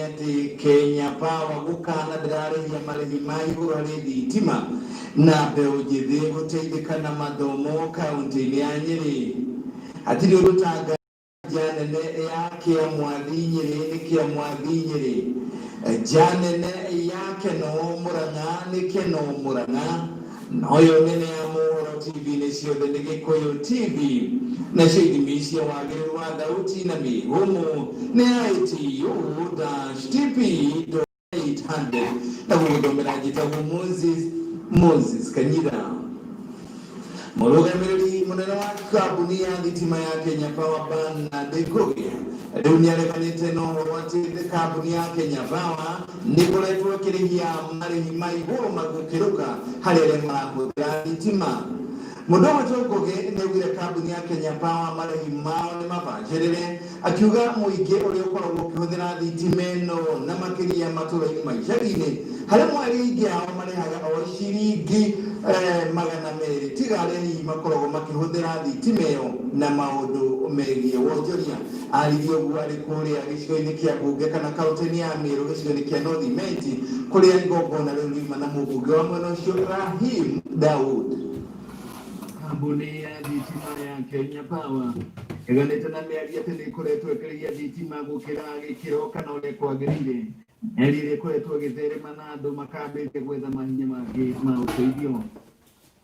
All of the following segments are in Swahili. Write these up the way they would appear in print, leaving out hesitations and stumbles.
ati Kenya Power gukana ndare ya marehi maiguru hari thitima na mbeũ njĩthĩ gũteithĩka mathomo kaunti-inĩ ya Nyeri. Hatirĩ ũrutanga janene yake ya mwathi Nyeri nĩkĩa mwathi Nyeri janene yake no Murang'a nĩkĩa no Murang'a noyo nene ya Mohoro TV nĩ ciothe nĩ Gĩkũyũ TV na ithimi cia wagĩrĩru wa thauti na mĩhumu nĩ ITU-TP.800 na gũthomera njĩtagwo Moses Kanyira. Mũrũgamĩrĩri mũnene wa kambuni ya thitima ya Kenya Power Bernard Ngugi rĩu nĩareganĩte na ũhoro atĩ kambuni ya Kenya Power nĩkoretwo ĩkĩrĩhia marĩhi ma igũrũ magũkĩrũka harĩ arĩa marahũthĩra thitima. Mũndũ ũmwe Ngugi nĩaugire kambuni ya Kenya Power marĩhi mao nĩ mabacĩrĩre, akiuga mũingĩ ũrĩa ũkoragwo ũkĩhũthĩra thitima ĩno na makĩria matũũra-inĩ ma icagi-inĩ harĩ mweri aingĩ ao marĩhaga o ciringi 200 tiga arĩa makoragwo makĩhũthĩra thitima ĩyo na maũndũ megiĩ wonjoria. Aririe ũguo arĩ kũrĩa gĩcigo-inĩ kĩa mbunge kana kaunti-inĩ ya Meru gĩcigo-inĩ kĩa North Imenti kũrĩa igongona rĩu riuma na mũmbunge wa mwena ũcio Rahim Daud. Kambuni ya thitima ya Kenya Power ĩganĩte na mĩario atĩ nĩĩkoretwo ĩkĩrĩhia thitima gũkĩra gĩkĩro kana ũrĩa kwagĩrĩire. Mĩario ĩrĩa ĩkoretwo ĩgĩtherema na andũ makambĩte gwetha mahinya mangĩ ma ũteithio.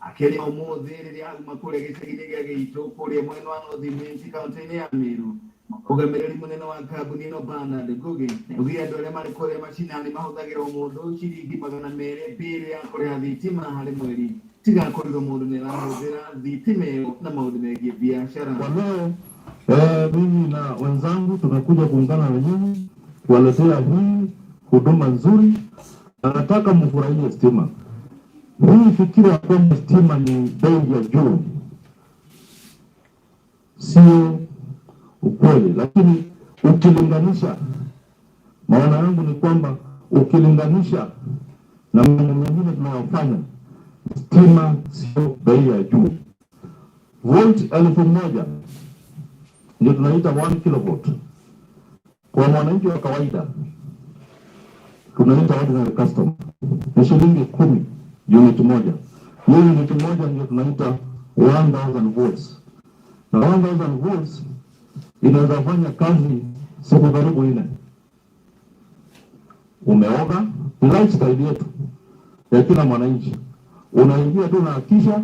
Akĩaria ũmũthĩ rĩrĩa auma kũrĩa gĩcagi-inĩ gĩa Gĩitũ kũrĩa mwena wa North Imenti kaunti-inĩ ya Meru, mũrũgamĩrĩri mũnene wa kambuni ĩno Bernard Ngugi nĩaugire andũ arĩa marĩ kũrĩa macinani mahũthagĩra o mũndũ ciringi 200 mbere ya kũrĩha thitima harĩ mweri tiga kũrĩhwo mũndũ nĩarahũthĩra thitima ĩyo na maũndũ megiĩ biashara. Kwa leo mimi na wenzangu tumekuja kuungana na nyinyi kuwaletea hii huduma nzuri na nataka mfurahie stima. Hii fikira kwamba stima ni bei ya juu sio ukweli, lakini ukilinganisha, maana yangu ni kwamba ukilinganisha na mambo mengine tunayofanya, stima sio bei ya juu. Volt 1000 ndio tunaita 1 kilovolt. Kwa mwananchi wa kawaida tunaita ordinary customer ni shilingi 10 unit moja. Hiyo unit moja ndio tunaita 1000 volts. Na 1000 volts inaweza fanya kazi siku karibu 4. Umeoga, ni lifestyle yetu ya kila mwananchi. Unaingia tu na kisha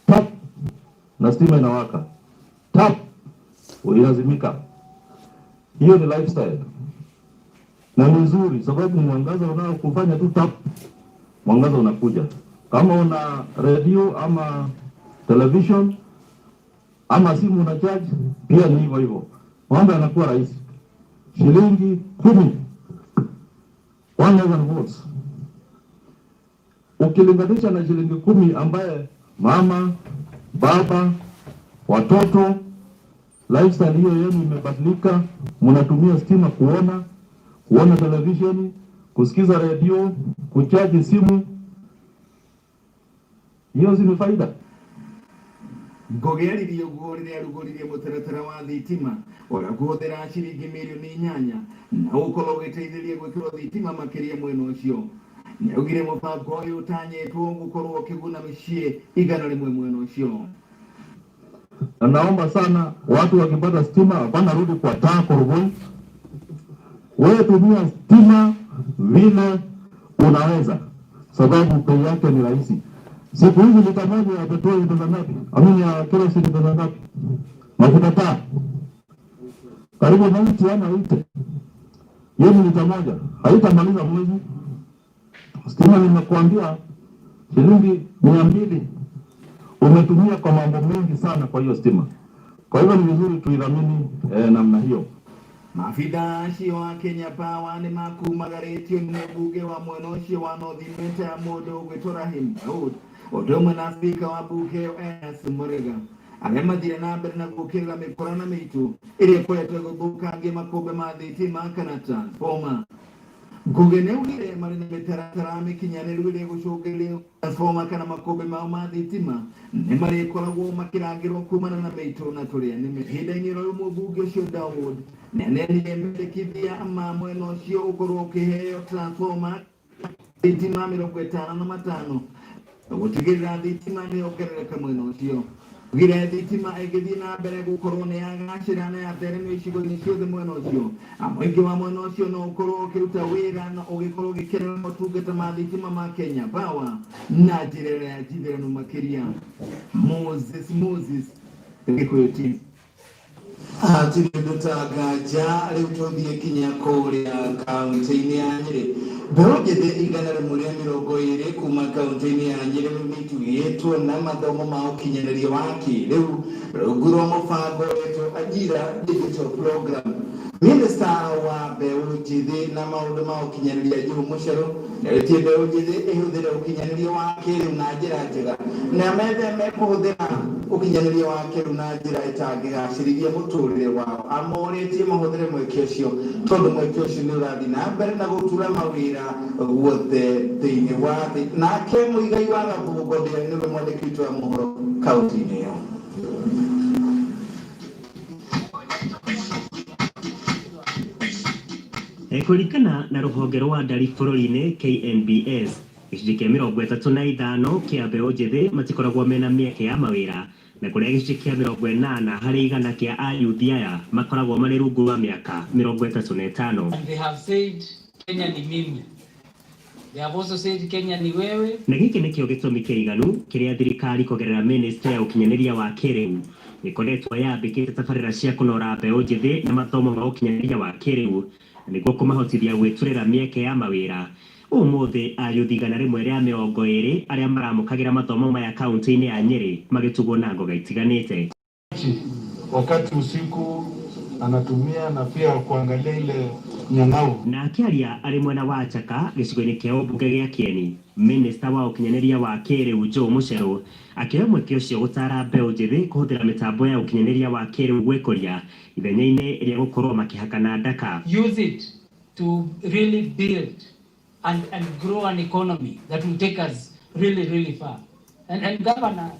tap na stima inawaka. Tap ulazimika. Hiyo ni lifestyle. Na ni nzuri sababu mwangaza unaokufanya tu tap, mwangaza unakuja. Kama una radio ama television ama simu una charge pia ni hivyo hivyo. Mambo yanakuwa rahisi. Shilingi 10 1000 volts. Ukilinganisha na shilingi 10 ambaye mama, baba, watoto lifestyle hiyo yenu imebadilika, mnatumia stima kuona televisheni, kusikiza radio, kuchaji simu. Hiyo ni faida. Ngugi aririe ũguo rĩrĩa arugũririe mũtaratara wa thitima ũrĩa kũhũthĩra ciringi mirioni 8 na gũkorwo ũgĩteithĩrĩria gwĩkĩrwo thitima makĩria mwena ũcio. Nĩaugire mũbango ũyũ ũtanyĩtwo gũkorwo ũkĩguna mĩciĩ 100 mwena ũcio. Naomba sana watu wakipata stima hapana rudi kwa taa koroboi. Wewe tumia stima vile unaweza, sababu bei yake ni rahisi. Siku hizi lita moja ya petroli ni pesa ngapi? Amini ya kerosene ni pesa ngapi? Mafuta taa karibu 90 ama 80. Hiyo ni lita moja, haitamaliza mwezi. Stima nimekuambia shilingi 200 umetumia kwa mambo mengi sana kwa hiyo stima. Kwa hivyo ni vizuri tuidhamini namna hiyo. Maafitha acio wa Kenya Power nĩ makumagarĩtio nĩ mbunge wa mwena ũcio wa North Imenti ya mũndũ ũgwĩtwo Rahim Daud, ũndũ ũmwe na spika wa mbunge ĩyo S. Mũrĩga, arĩa mathire na mbere na gũkĩrĩra mĩkora na mĩitũ ĩrĩa ĩkoretwo ĩgĩthũkangia makũmbĩ ma thitima kana transformer. Kugeneugire marina mitaratara mikinyanĩru ĩrĩa gũcũngĩrĩria transformer kana makombe mao ma thitima nĩ marĩkoragwo makĩrangĩrwo kumana na mĩitũ na tũrĩa nĩme. Ihinda-inĩ rĩu mũmbunge ũcio Dawood nĩanenire mendekithia ma mwena ũcio ũkorwo ũkĩheo transformer thitima 55 gũtigĩrĩra thitima nĩyongerereka mwena ũcio. Gire thitima ĩgĩthiĩ na mbere gũkorwo nĩ yagacĩra na yatheremio icigo-inĩ ciothe mwena ũcio. Mũingĩ wa mwena ũcio no ũkorwo ũkĩruta wĩra na ũgĩkorwo ũgĩkenera motungata ma thitima ma Kenya Power na njĩra ĩrĩa ya njithĩranu makĩria. Moses Gĩkũyũ TV. Tũtangaja rĩu tũthiĩ kinya kũrĩa kaunti-inĩ ya Nyĩrĩ. Mbeũ njĩthĩ 120 kuma kaunti-inĩ ya Nyĩrĩ nĩitugĩtwo na mathomo ma ũkinyanĩria wa kĩrĩu rungu rwa mũbango wetwo Ajira Digital Program. Minister wa mbeũ njĩthĩ na maũndũ ma ũkinyanĩria Joe Mucheru nĩetie mbeũ njĩthĩ ĩhũthĩre ũkinyanĩria wa kĩrĩu na njĩra njega na metheme kũhũthĩra ũkinyanĩria wa kĩrĩu na njĩra ĩtangĩgacĩrithia mũtũrĩre wao. Amorĩtie mahũthĩre mweke ũcio tondũ mweke ũcio nĩ ũrathiĩ na mbere na gũtura mawĩra guothe thĩinĩ wa thĩ. Nake Mũigai wa Gabungo nĩwe mwandĩki witũ wa mohoro kaunti-inĩ ĩyo. Kũringana na rũhonge rwa ndari bũrũri-inĩ KNBS, gĩcunjĩ kĩa 35 kĩa mbeũ njĩthĩ matikoragwo mena mĩeke ya mawĩra, na kũrĩa gĩcunjĩ kĩa 80 harĩ 100 kĩa ayuthi aya makoragwo marĩ rungu rwa mĩaka 35. And they have said Kenya ni mimi. They have also said Kenya ni wewe. Na gĩkĩ nĩkĩo gĩtũmi kĩiganu kĩrĩa thirikari kũgerera Ministry ya ũkinyanĩria wa kĩrĩu ĩkoretwo yambĩkĩte tabarĩra cia kũnora mbeũ njĩthĩ na mathomo ma ũkinyanĩria wa kĩrĩu nĩguo kũmahotithia gwĩturĩra mĩeke ya mawĩra. Ũmũthĩ ayuthi 120 arĩa maramũkagĩra mathomo maya kaunti-inĩ ya Nyĩrĩ magĩtugwo na ngoga itiganĩte. Wakati usiku anatumia na pia kuangalia ile nyang'au. Na akĩaria arĩ mwena wa Chaka gĩcigo-inĩ kĩa ũmbunge gĩa Kieni, Minister wa ũkinyanĩria wa kĩrĩu Joe Mucheru akĩoya mweke ũcio gũtara mbeũ njĩthĩ kũhũthĩra mĩtambo ya ũkinyanĩria wa kĩrĩu gwĩkũria ithenya-inĩ rĩa gũkorwo makĩhakana ndaka. Use it to really build and grow an economy that will take us really far. And governor,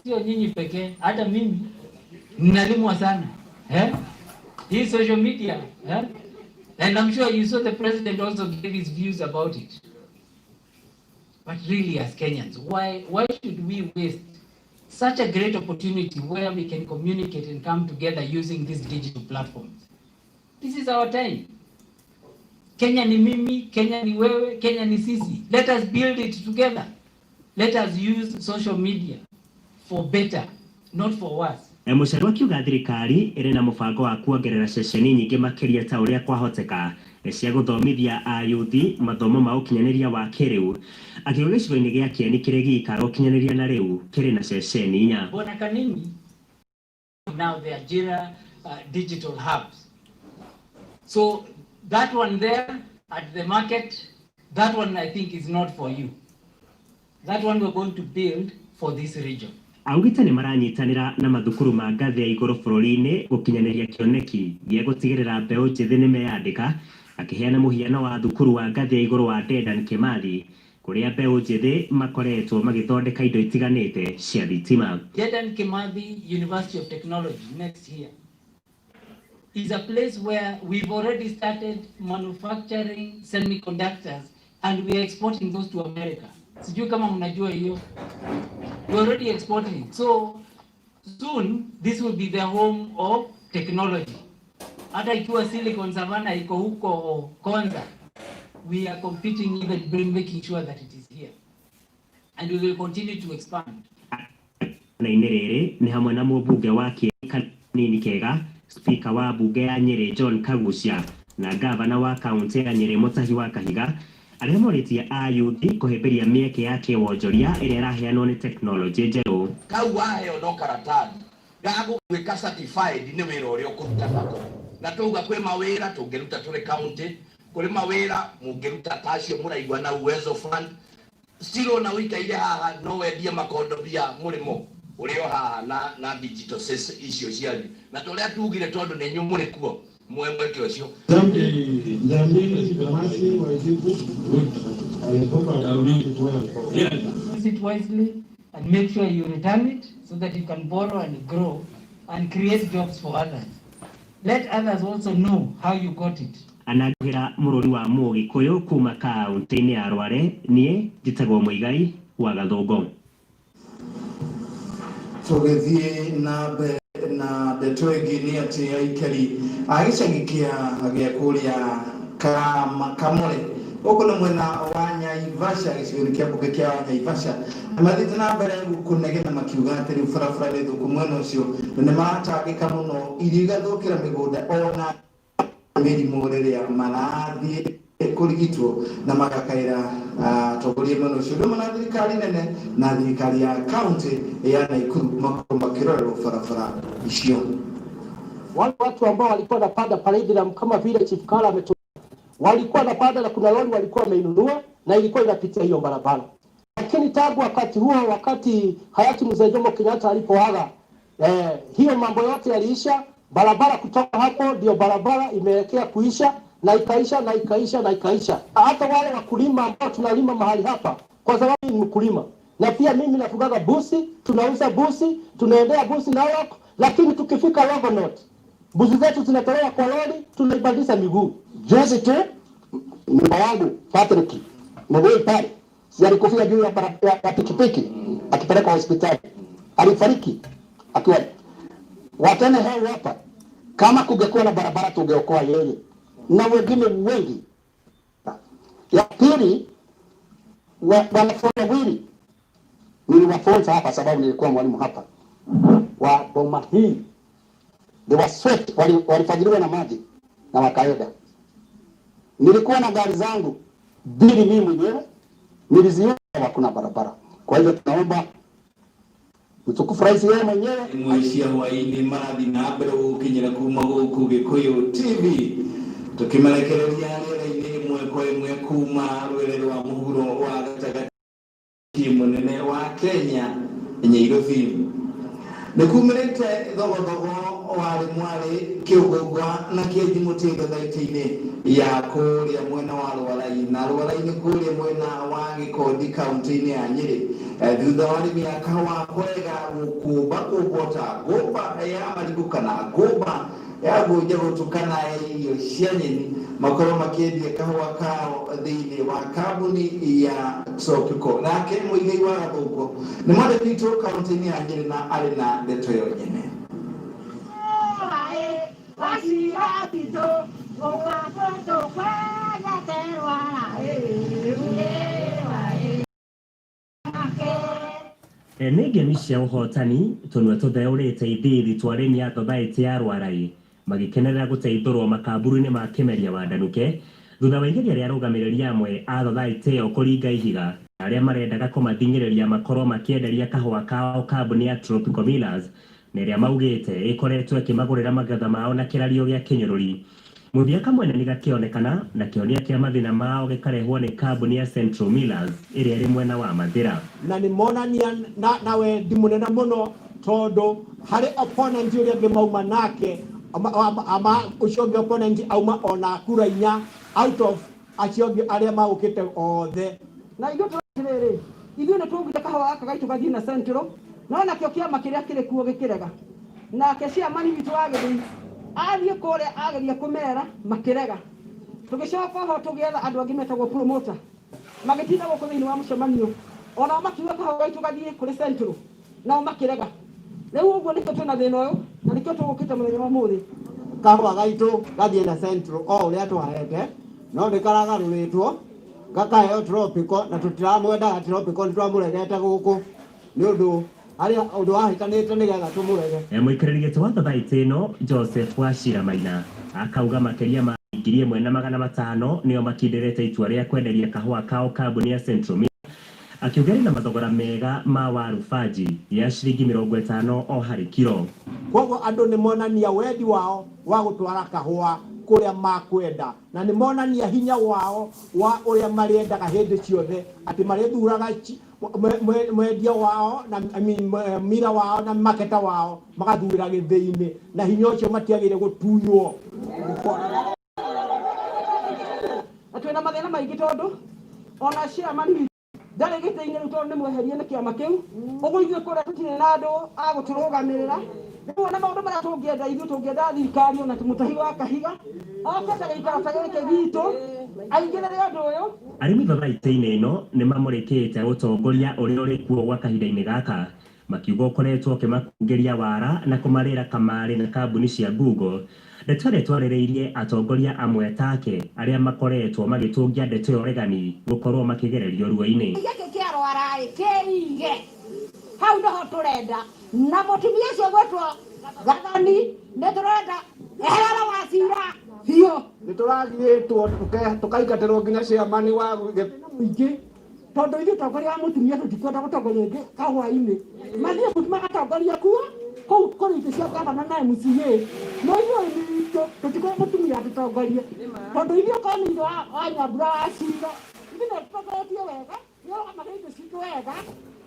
sio nyinyi pekee, hata mimi ninalimwa sana. Hii social media, and I'm sure you saw the president also gave his views about it. But really, as Kenyans, why should we waste such a great opportunity where we can communicate and come together using these digital platforms? This is our time. Kenya ni mimi, Kenya ni wewe, Kenya ni sisi. Let us build it together. Let us use social media for better, not for worse. Mucheru akiuga thirikari ĩrĩ na mũbango wa kuongerera ceceni nyingĩ makĩria ta ũrĩa kwahoteka cia gũthomithia ayuthi mathomo ma ũkinyanĩria wa kĩrĩu. Akiuga gĩcigo-inĩ gĩa Kieni kĩrĩ gĩikaro ũkinyanĩria na rĩu kĩrĩ na ceceni 4. Bwana Kanini, now the Ajira digital hubs. So that one there at the market, that one I think is not for you. That one we're going to build for this region. Augĩte nĩ maranyitanĩra na mathukuru ma ngathĩ ya igũrũ bũrũri-inĩ gũkinyanĩria kĩoneki gĩa gũtigĩrĩra mbeũ njĩthĩ nĩ meyandĩka, akĩheana mũhiano wa thukuru wa ngathĩ ya igũrũ wa Dedan Kimathi kũrĩa mbeũ njĩthĩ makoretwo magĩthondeka indo itiganĩte cia thitima. Dedan Kimathi University of Technology next year is a place where we've already started manufacturing semiconductors and we are exporting those to America. Sijui kama mnajua hiyo. We're already exporting it. So soon this will be the home of technology. Hata ikiwa Silicon Savannah iko huko Konza, we are competing even making sure that it is here. And we will continue to expand. Na inerere ni hamwe na mũmbunge wa Kieni Kega, speaker wa bunge ya Nyĩrĩ John Kagucia na gavana wa kaunti ya Nyĩrĩ Mũtahi wa Kahiga arĩa morĩtie ayuthi kũhĩmbĩria mĩeke ya kĩwonjoria ĩrĩa ĩraheanwo nĩ tekinoronjĩ njerũ. Kau waheo no karatathi gagũgwĩka certified nĩ wĩra ũrĩa ũkũruta nako. Na tuuga kwĩ mawĩra tũngĩruta tũrĩ kaunti, kũrĩ mawĩra mũngĩruta tacio mũraigua na Uwezo Fund. Still na wĩkaire haha no wendie makondobia mũrĩmo ũrĩa haha na digital icio cianyu. Na tũrĩa tugire tondũ nĩ nyũmũ mũrĩ kuo mwemwe kiosio use it wisely and make sure you return it so that you can borrow and grow and create jobs for others. Let others also know how you got it. Anagira murori wa Mugikuyu kuma kaunti-ini ya Rware nie njitagwo Muigai wa Gathungu. Tugithie na ndeto ĩngĩ nĩ atĩ aikari a gĩcagi gĩa kũrĩa Kamore gũkũ nĩ mwena wa Naivasha, gĩcigo-inĩ kĩa mbunge kĩa Naivasha, mathiĩte na mbere kũnegena makiuga atĩ rĩu barabara nĩ thũku mwena ũcio na nĩ maratangĩka mũno irio igathũkĩra mĩgũnda ona mĩrimũ rĩrĩa marathiĩ kũrigitwo na magakaĩra atongoria mwena ũcio ũndũ na thirikari nene na thirikari ya kaunti ya Nakuru makĩrorerwo barabara icio. Wale watu ambao walikuwa wanapanda parade kama vile Chief Kala walikuwa wanapanda na kuna lori walikuwa wameinunua na ilikuwa inapitia hiyo barabara. Lakini tangu wakati huo, wakati hayati Mzee Jomo Kenyatta alipoaga, hiyo mambo yote yaliisha. Barabara kutoka hapo ndio barabara imeelekea kuisha na ikaisha na ikaisha na ikaisha. Hata wale wakulima ambao tunalima mahali hapa, kwa sababu ni mkulima na pia mimi nafugaga busi, tunauza busi, tunaendea busi na wako, lakini tukifika Longonot busi zetu zinatolewa kwa lori, tunaibadilisha miguu. Juzi tu nyumba yangu Patrick Mgoi pale, si alikufia juu ya pikipiki akipeleka hospitali, alifariki akiwa watene hao hapa. Kama kungekuwa na barabara tungeokoa yeye na wengine wengi. Ya pili, wanafunzi wawili niliwafunza hapa sababu nilikuwa mwalimu hapa wa boma hii. They were swept, walifajiriwa na maji na wakaenda. Nilikuwa na gari zangu mbili mimi mwenyewe, niliziona hakuna barabara. Kwa hivyo tunaomba mtukufu rais yeye mwenyewe mwishia hwaini marathi na mbere gukinyira kuma guku Gikuyu TV tukimarekereria rĩera-inĩ ĩmwe kwa ĩmwe kuma rwere rwa mũhuro wa gatagatĩ mũnene wa Kenya Nairobi. Nĩkumĩrĩte thogothogo warĩ mwarĩ kĩũgũngwa na kĩenjimũtĩ ngathĩti-inĩ ya kũrĩa mwena wa Rwaraĩ na Rwaraĩ kũrĩa mwena wa Gĩkondi kaunti-inĩ ya Nyĩrĩ. Thutha wa arĩmi a kahũa kwega gũkũmba kũmbota ngũmba ya marigũ kana ngũmba ya ngũnja gũtukana irio cia nyeni makorwo makĩendia kahũa kao thĩinĩ wa kambuni ya Tropical. Nake Muigai wa Gathungu nĩ mwandĩki witũ kaunti-inĩ ya Nyĩrĩ na arĩ na ndeto ĩyo nyene. Nĩ ngemi cia ũhotani tũnua tũtheũrĩte ithiĩ thitwarĩ-inĩ ya thothaitĩ ya Rwaraĩ magĩkenerera gũteithũrwo makamburu-inĩ ma Kĩmeria wa Ndanuke thutha wa igeria rĩa arũgamĩrĩri amwe a thothaitĩ ĩyo kũringa ihiga arĩa marendaga kũmathing'ĩrĩria makorwo makĩenderia kahũa kao kambuni ya Tropical Millers na ĩrĩa maugĩte ĩkoretwo ĩkĩmagũrĩra magetha mao na kĩrario gĩa kĩnyũrũri. Mũthia kamwene nĩ gakĩonekana na kĩonia kĩa mathĩna mao gĩkarehwo nĩ kambuni ya Central Millers ĩrĩa ĩrĩ mwena wa Mathĩra. Na nĩ monania na wendi mũnene mũno tondũ harĩ opponent ũrĩa ũngĩ mauma nake ama ũcio ũngĩ opponent auma ona kura 4 out of acio ũngĩ arĩa maũkĩte othe. Na ithuĩ tũrĩ ithuĩ nĩ tũgũita kahũa gaka gaitũ gathiĩ na Central no nakĩo kĩama kĩrĩa kĩrĩ kuo gĩkĩrega nake ciamani witũ wa Gĩthii athiĩ kũrĩa ageria kũmera makĩrega. Tũgĩcoka ho tũgĩetha andũ angĩ metagwo promoter magĩtinda gũkũ thĩinĩ wa mũcemanio ona makiuga kahũa gaitũ gathiĩ kũrĩ Central nao makĩrega. Rĩu ũguo nĩkĩo twĩna thĩna ũyũ na nĩkĩo tũgũkĩte mũthenya wa ũmũthĩ kahũa gaitũ gathiĩ na Central o ũrĩa twahete no nĩkaragarũrĩtwo gakaheo Tropical na tũtiramwendaga Tropical nĩtwamũregete gũkũ nĩ ũndũ arĩa ũndũ wahĩtanĩte nĩgetha tũmũrege. Mũikarĩri gĩtĩ wa thothaitĩ ĩno Joseph Wachira Maina akauga makĩria ma 1,500 nĩo makindĩrĩte itua rĩa kwenderia kahũa kao kambuni ya Central Millers akiuga na mathogora mega ma waru faji ya ciringi 50 o harĩ kilo. Koguo andũ nĩ monania wendi wao wa gũtwara kahũa kũrĩa makwenda na nĩ monania hinya wao wa ũrĩa marĩendaga hĩndĩ ciothe atĩ marĩthuraga mwendia wao na mira wao na maketa wao magathurira githii-ini na hinya ucio matiagire gutunywo atwena mathina maingi tondu ona cia mani ndari githii-ini riu tondu nimweherie ni kiama kiu uguo ithuĩ kuria tutire na andu aguturugamirira niwona maundu maria tungienda ithuĩ tungienda thirikari ona mutahi wa kahiga okenda gĩikaro ta gĩkĩ gitu aingĩrĩre ũndũ ũyũ. Arĩmi thothaitĩ-inĩ ĩno nĩ mamũrĩkĩte ũtongoria ũrĩa ũrĩ kuo gwa kahinda-inĩ gaka, makiuga ũkoretwo ũkĩmakungĩria wara na kũmarĩra kamarĩ na kambuni cia Google. Ndeto ĩrĩa twarĩrĩirie atongoria amwe take arĩa makoretwo magĩtũngia ndeto ya ũregani gũkorwo makĩgererio ruo-inĩ. Gĩkĩ kĩa Rwara kĩige hau nĩho tũrenda na mũtumia ũcio gwĩtwo Gathoni nĩ tũrenda eherera Wachira biũ. Nĩ tũrathiĩtwo tũkaingatĩrwo nginya ciamani wa mũingĩ tondũ ithuĩ tongoria wa mũtumia tũtikwenda gũtongoria rĩngĩ kahũa-inĩ mathiĩ magatongoria kuo kũu kũrĩ itĩ cia gavana na MCA no ithuĩ itũ tũtikwenda mũtumia atũtongorie tondũ ithuĩ okorwo nĩ ithe wa Nyambura wa Cira ithuĩ nĩ tũtongoretie wega nĩarũgamaga itĩ citũ wega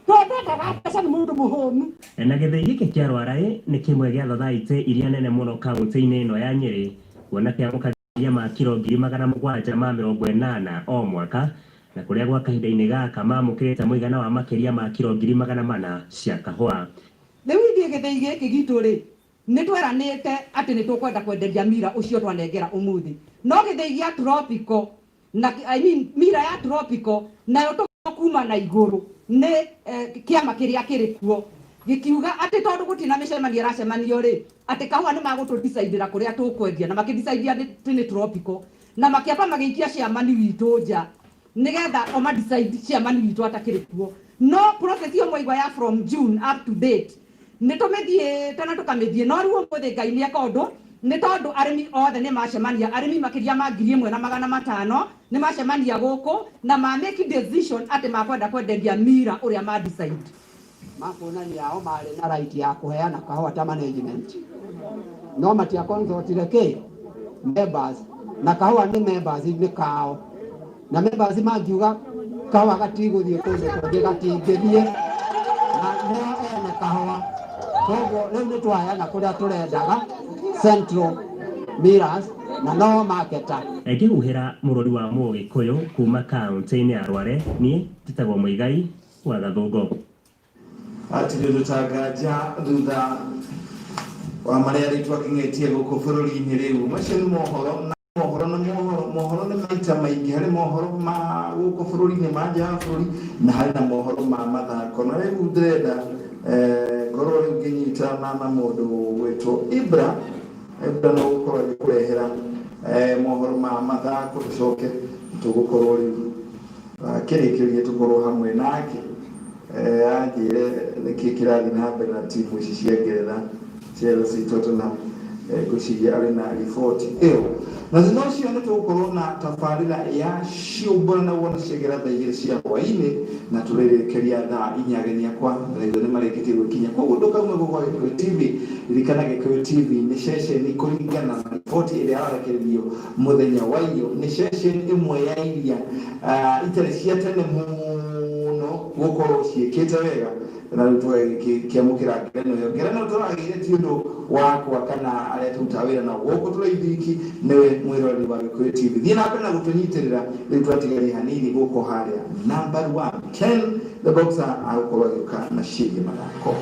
twendaga mbeca nĩ mũndũ mũhũnu. Na gĩthĩi gĩkĩ kĩa Rwara nĩ kĩmwe gĩa thothaitĩ iria nene mũno kaũntĩ-inĩ ĩno ya Nyĩrĩ, kuona kĩamũkagĩria ma kiro 780 o mwaka, na kũrĩa gwa kahinda-inĩ gaka mamũkĩrĩte mũigana wa makĩria ma kiro 400 cia kahũa. Rĩu ithuĩ gĩthĩi gĩkĩ gitũ rĩ nĩ tweranĩte atĩ nĩ tũkwenda kwenderia mira ũcio twanengera ũmũthĩ, no gĩthĩi gĩa Tropical na mira ya Tropical nayo kuma na igũrũ nĩ kĩama kĩrĩa kĩrĩ kuo gĩkiuga atĩ tondũ gũtirĩ na mĩcemanio ĩracemanio rĩ atĩ kahũa nĩ magũtũdicaidĩra kũrĩa tũkwendia na makĩdicaidia atĩ nĩ Tropical na makĩamba magĩikia ciamani witũ nja nĩgetha o madicaidi ciamani witũ atakĩrĩ kuo. No process yo mwaigua ya from June up to date nĩ tũmĩthiĩte na tũkamĩthiĩ no rĩu ũmũthĩ Ngai nĩ eka ũndũ nĩ tondũ arĩmi othe nĩ macemania, arĩmi makĩria ma 1,500 nĩ macemania gũkũ na ma make decision atĩ makwenda kwenderia mira ũrĩa ma decide. Makuonania ao marĩ na right ya kũheana kahũa ta management no matia consultire kĩ members na kahũa nĩ members nĩ kao na members mangiuga kahũa gatigũthiĩ kũndũ kũngĩ gatingĩthiĩ na nĩo ene kahũa koguo rĩu nĩ twaheana kũrĩa tũrendaga Central Miras na no marketa. Ngĩhuhĩra mũrori wa Mũgĩkũyũ kuma kaũntĩ-inĩ ya Rware, niĩ njĩtagwo Mũigai wa Gathũngũ. Atĩrĩ tũtangaja thutha wa marĩa twakinyĩtie gũkũ bũrũri-inĩ rĩu, macio nĩ mohoro nĩ maita maingĩ harĩ mohoro ma gũkũ bũrũri-inĩ ma nja ya bũrũri na harĩ na mohoro ma mathako, na rĩu ndĩrenda ngorwo rĩu ngĩnyitana na mũndũ wĩtwo Ibra no gũkorwo agĩkũrehera mohoro ma mathako tũcoke tũgũkorwo rĩu kĩrĩkĩrĩrie tũkorwo hamwe nake anjĩre nĩkĩ kĩrathiĩ na mbere na timu ici cia Ngeretha Chelsea, Tottenham ngũciria arĩ na riboti ĩyo. Na thutha ũcio nĩ tũgũkorwo na tabarĩra ya ciũmbũra na wona ciagera thaa 2 cia hwaĩ-inĩ na tũrĩrĩkĩria thaa 4 ageni akwa raitho nĩ marĩkĩtie gwĩkinya, koguo ndũkaume gũkwa Gĩkũyũ TV. Ririkana Gĩkũyũ TV nĩ ceceni kũringana na riboti ĩrĩa yarekereirio mũthenya wa iyo, nĩ ceceni ĩmwe ya iria itarĩ cia tene mũno gũkorwo ciĩkĩte wega na rĩu tũgĩkĩamũkĩra ngerenwa tũragĩire ti ũndũ wakwa kana arĩa tũrutaga wĩra nao gũkũ tũraithiki nĩwe mwĩroreri wa Gĩkũyũ TV. Thiĩ na mbere na gũtũnyitĩrĩra rĩu twatigaria hanini gũkũ harĩa number 1 Ken the Boxer agũkorwo agĩũka na ciĩgiĩ mathako.